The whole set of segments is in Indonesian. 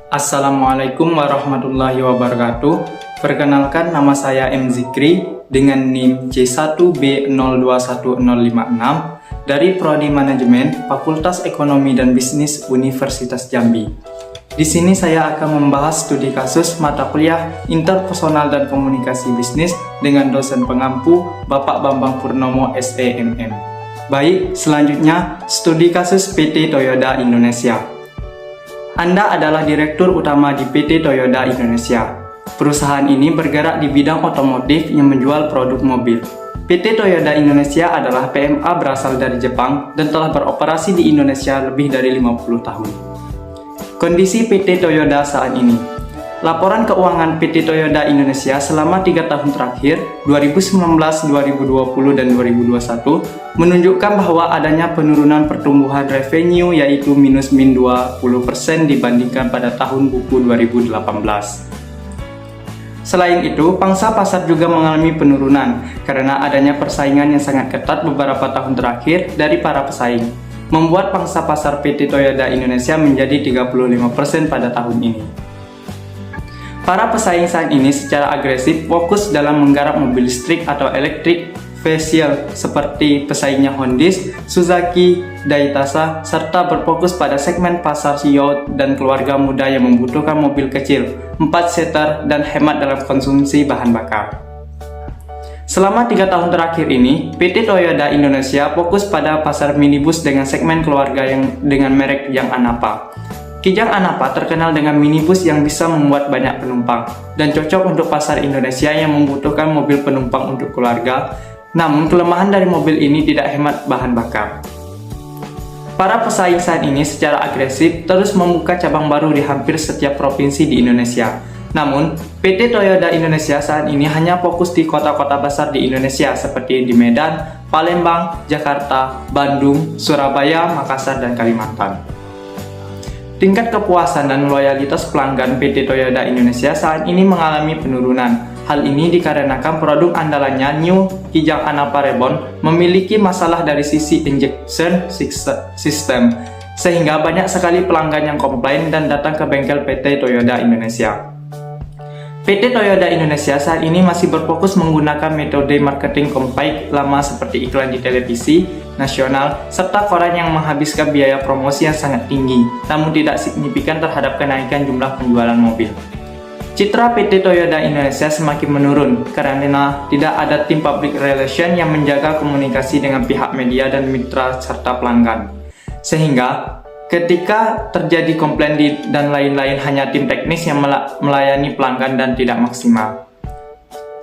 Assalamualaikum warahmatullahi wabarakatuh. Perkenalkan, nama saya M. Zikri dengan NIM C1B021056 dari Prodi Manajemen Fakultas Ekonomi dan Bisnis Universitas Jambi. Di sini saya akan membahas studi kasus mata kuliah Interpersonal dan Komunikasi Bisnis dengan dosen pengampu Bapak Bambang Purnomo SEMM. Baik, selanjutnya studi kasus PT Toyota Indonesia. Anda adalah Direktur Utama di PT Toyota Indonesia. Perusahaan ini bergerak di bidang otomotif yang menjual produk mobil. PT Toyota Indonesia adalah PMA berasal dari Jepang dan telah beroperasi di Indonesia lebih dari 50 tahun. Kondisi PT Toyota saat ini. Laporan keuangan PT Toyota Indonesia selama 3 tahun terakhir, 2019, 2020, dan 2021, menunjukkan bahwa adanya penurunan pertumbuhan revenue yaitu minus 20% dibandingkan pada tahun buku 2018. Selain itu, pangsa pasar juga mengalami penurunan karena adanya persaingan yang sangat ketat beberapa tahun terakhir dari para pesaing, membuat pangsa pasar PT Toyota Indonesia menjadi 35% pada tahun ini. Para pesaing saat ini secara agresif fokus dalam menggarap mobil listrik atau electric vehicle seperti pesaingnya Honda, Suzuki, Daihatsu, serta berfokus pada segmen pasar yacht dan keluarga muda yang membutuhkan mobil kecil, 4-seater, dan hemat dalam konsumsi bahan bakar. Selama 3 tahun terakhir ini, PT Toyota Indonesia fokus pada pasar minibus dengan segmen keluarga yang dengan merek Kijang Anapa. Kijang Anapa terkenal dengan minibus yang bisa memuat banyak penumpang dan cocok untuk pasar Indonesia yang membutuhkan mobil penumpang untuk keluarga. Namun, kelemahan dari mobil ini tidak hemat bahan bakar. Para pesaing saat ini secara agresif terus membuka cabang baru di hampir setiap provinsi di Indonesia. Namun, PT Toyota Indonesia saat ini hanya fokus di kota-kota besar di Indonesia seperti di Medan, Palembang, Jakarta, Bandung, Surabaya, Makassar, dan Kalimantan. Tingkat kepuasan dan loyalitas pelanggan PT Toyota Indonesia saat ini mengalami penurunan. Hal ini dikarenakan produk andalannya New Kijang Anapa Reborn memiliki masalah dari sisi injection system, sehingga banyak sekali pelanggan yang komplain dan datang ke bengkel PT Toyota Indonesia. PT Toyota Indonesia saat ini masih berfokus menggunakan metode marketing campaign lama seperti iklan di televisi nasional, serta koran yang menghabiskan biaya promosi yang sangat tinggi, namun tidak signifikan terhadap kenaikan jumlah penjualan mobil. Citra PT Toyota Indonesia semakin menurun karena tidak ada tim public relation yang menjaga komunikasi dengan pihak media dan mitra serta pelanggan. Sehingga ketika terjadi komplain dan lain-lain, hanya tim teknis yang melayani pelanggan dan tidak maksimal.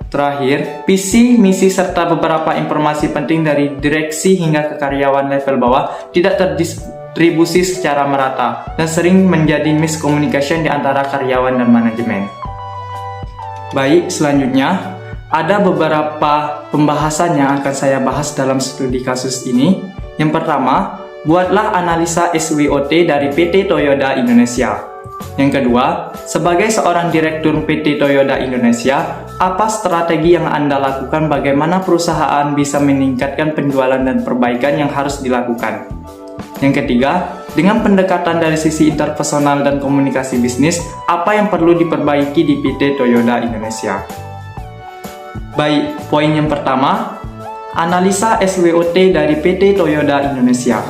Terakhir, visi, misi, serta beberapa informasi penting dari direksi hingga ke karyawan level bawah tidak terdistribusi secara merata dan sering menjadi miscommunication di antara karyawan dan manajemen. Baik, selanjutnya ada beberapa pembahasan yang akan saya bahas dalam studi kasus ini. Yang pertama, buatlah analisa SWOT dari PT Toyota Indonesia. Yang kedua, sebagai seorang direktur PT Toyota Indonesia, apa strategi yang Anda lakukan bagaimana perusahaan bisa meningkatkan penjualan dan perbaikan yang harus dilakukan? Yang ketiga, dengan pendekatan dari sisi interpersonal dan komunikasi bisnis, apa yang perlu diperbaiki di PT Toyota Indonesia? Baik, poin yang pertama, analisa SWOT dari PT Toyota Indonesia.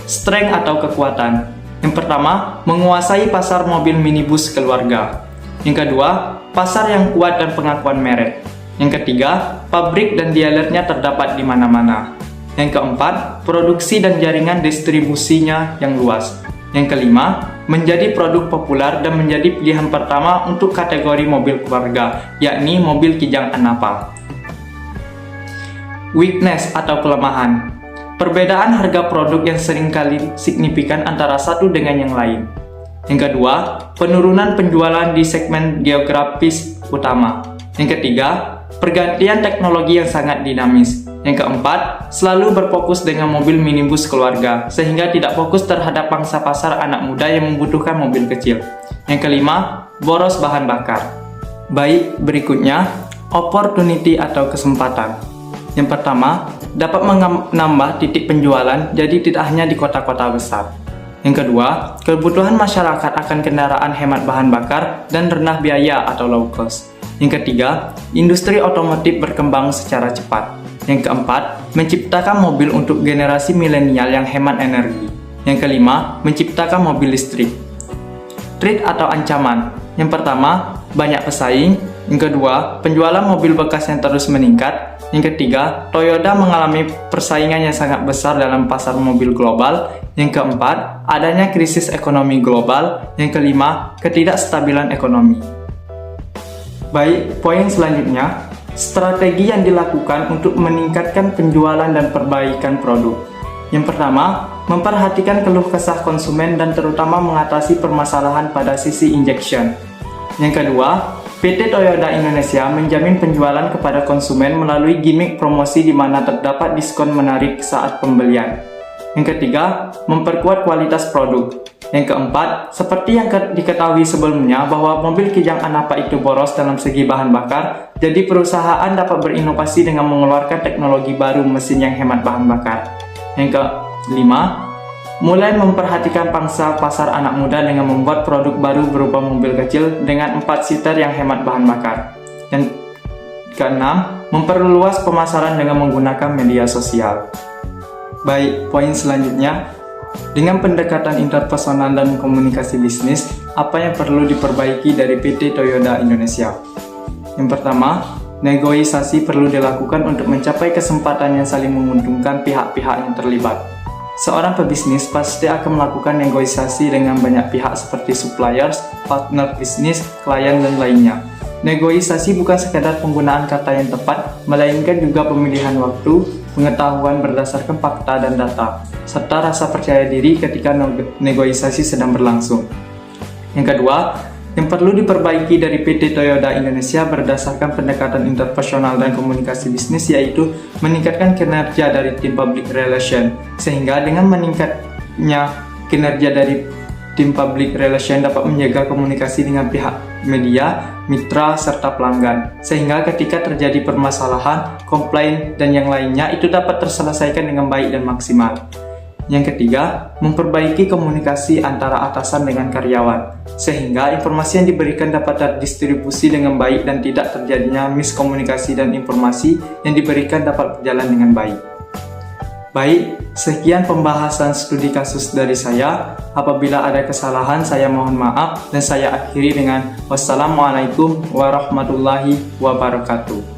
Strength atau kekuatan. Yang pertama, menguasai pasar mobil minibus keluarga. Yang kedua, pasar yang kuat dan pengakuan merek. Yang ketiga, pabrik dan dealernya terdapat di mana-mana. Yang keempat, produksi dan jaringan distribusinya yang luas. Yang kelima, menjadi produk populer dan menjadi pilihan pertama untuk kategori mobil keluarga, yakni mobil Kijang Anapa. Weakness atau kelemahan. Perbedaan harga produk yang seringkali signifikan antara satu dengan yang lain. Yang kedua, penurunan penjualan di segmen geografis utama. Yang ketiga, pergantian teknologi yang sangat dinamis. Yang keempat, selalu berfokus dengan mobil minibus keluarga, sehingga tidak fokus terhadap pangsa pasar anak muda yang membutuhkan mobil kecil. Yang kelima, boros bahan bakar. Baik, berikutnya, opportunity atau kesempatan. Yang pertama, dapat menambah titik penjualan, jadi tidak hanya di kota-kota besar. Yang kedua, kebutuhan masyarakat akan kendaraan hemat bahan bakar dan rendah biaya atau low cost. Yang ketiga, industri otomotif berkembang secara cepat. Yang keempat, menciptakan mobil untuk generasi milenial yang hemat energi. Yang kelima, menciptakan mobil listrik. Threat atau ancaman. Yang pertama, banyak pesaing. Yang kedua, penjualan mobil bekas yang terus meningkat. Yang ketiga, Toyota mengalami persaingan yang sangat besar dalam pasar mobil global. Yang keempat, adanya krisis ekonomi global. Yang kelima, ketidakstabilan ekonomi. Baik, poin selanjutnya, strategi yang dilakukan untuk meningkatkan penjualan dan perbaikan produk. Yang pertama, memperhatikan keluh kesah konsumen dan terutama mengatasi permasalahan pada sisi injection. Yang kedua, PT Toyota Indonesia menjamin penjualan kepada konsumen melalui gimmick promosi di mana terdapat diskon menarik saat pembelian. Yang ketiga, memperkuat kualitas produk. Yang keempat, seperti yang diketahui sebelumnya bahwa mobil Kijang Anapa itu boros dalam segi bahan bakar, jadi perusahaan dapat berinovasi dengan mengeluarkan teknologi baru mesin yang hemat bahan bakar. Yang kelima, mulai memperhatikan pangsa pasar anak muda dengan membuat produk baru berupa mobil kecil dengan 4 seater yang hemat bahan bakar. Yang keenam, memperluas pemasaran dengan menggunakan media sosial. Baik, poin selanjutnya, dengan pendekatan interpersonal dan komunikasi bisnis, apa yang perlu diperbaiki dari PT Toyota Indonesia? Yang pertama, negosiasi perlu dilakukan untuk mencapai kesempatan yang saling menguntungkan pihak-pihak yang terlibat. Seorang pebisnis pasti akan melakukan negosiasi dengan banyak pihak seperti suppliers, partner bisnis, klien, dan lainnya. Negosiasi bukan sekadar penggunaan kata yang tepat, melainkan juga pemilihan waktu, pengetahuan berdasarkan fakta dan data, serta rasa percaya diri ketika negosiasi sedang berlangsung. Yang kedua, yang perlu diperbaiki dari PT Toyota Indonesia berdasarkan pendekatan interpersonal dan komunikasi bisnis yaitu meningkatkan kinerja dari tim public relation, sehingga dengan meningkatnya kinerja dari tim public relation dapat menjaga komunikasi dengan pihak media, mitra, serta pelanggan, sehingga ketika terjadi permasalahan, komplain, dan yang lainnya itu dapat terselesaikan dengan baik dan maksimal. Yang ketiga, memperbaiki komunikasi antara atasan dengan karyawan, sehingga informasi yang diberikan dapat terdistribusi dengan baik dan tidak terjadinya miskomunikasi dan informasi yang diberikan dapat berjalan dengan baik. Baik, sekian pembahasan studi kasus dari saya. Apabila ada kesalahan, saya mohon maaf dan saya akhiri dengan wassalamualaikum warahmatullahi wabarakatuh.